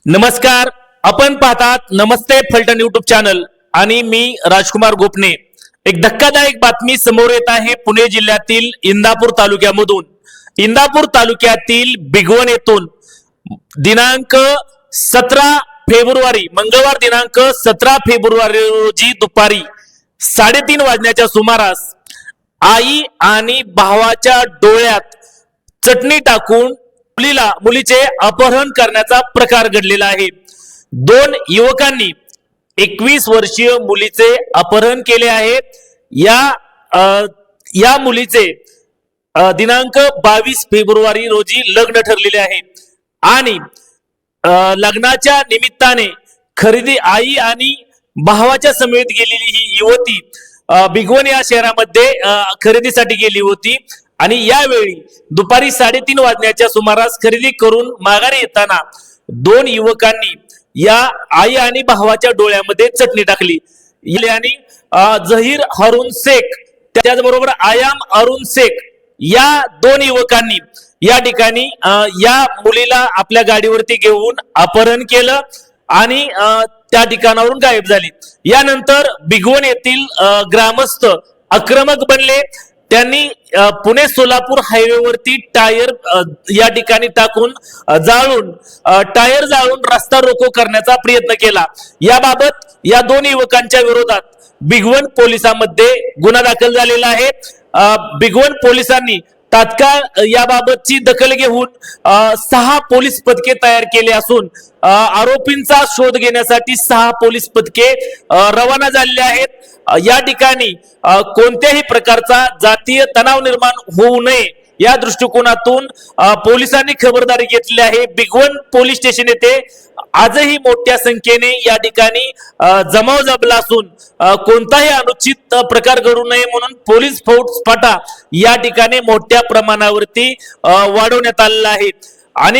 नमस्कार, आपण पाहतात नमस्ते फलटण युट्यूब चॅनल आणि मी राजकुमार गोपने। एक धक्कादायक बातमी समोर येत आहे पुणे जिल्ह्यातील इंदापूर तालुक्यामधून। इंदापूर तालुक्यातील बिगवण येथून दिनांक 17 फेब्रुवारी मंगळवार दिनांक 17 फेब्रुवारी रोजी दुपारी 3:30 वाजण्याच्या सुमारास आई आणि भावाच्या डोळ्यात चटणी टाकून मुलीचे अपहरण करण्याचा प्रकार घडलेला आहे। दोन युवकांनी 21 वर्षीय मुलीचे अपहरण केले आहे। या मुलीचे दिनांक 22 फेब्रुवारी रोजी लग्न ठरलेले आहे आणि लग्नाच्या निमित्ताने खरेदी आई आणि भावाच्या समेत गेलेली ही युवती बिगवण या शहरामध्ये खरेदीसाठी गेली होती आणि यावेळी दुपारी 3:30 वाजण्याच्या सुमारास खरेदी करून माघारी येताना दोन युवकांनी या आई आणि भावाच्या डोळ्यामध्ये चटणी टाकली आणि जहीर हरून शेख त्याचबरोबर आयाम अरुण शेख या दोन युवकांनी या ठिकाणी या मुलीला आपल्या गाडीवरती घेऊन अपहरण केलं आणि त्या ठिकाणावरून गायब झाली। यानंतर बिगवण येथील ग्रामस्थ आक्रमक बनले। त्यांनी पुणे सोलापूर हायवेवरती टायर या ठिकाणी टाकून जाळून टायर जाळून रस्ता रोको करण्याचा प्रयत्न केला। याबाबत या दोन युवकांच्या विरोधात बिगवण पोलिसांमध्ये गुन्हा दाखल झालेला आहे। बिगवण पोलिसांनी तात्काळ याबाबतची दखल घेऊन 6 पोलीस पथके तयार केले असून आरोपींचा शोध घेण्यासाठी 6 पोलीस पथके रवाना झालेले आहेत। या ठिकाणी कोणत्याही प्रकारचा जातीय तणाव निर्माण होऊ नये या दृष्टिकोनातून पोलिसांनी खबरदारी घेतली आहे। बिगवण पोलीस स्टेशन येथे आजही मोठ्या संख्येने या ठिकाणी जमाव जमला असून कोणताही अनुचित प्रकार घडू नये म्हणून पोलीस फौजफाटा या ठिकाणी मोठ्या प्रमाणावरती वाढवण्यात आलेला आहे आणि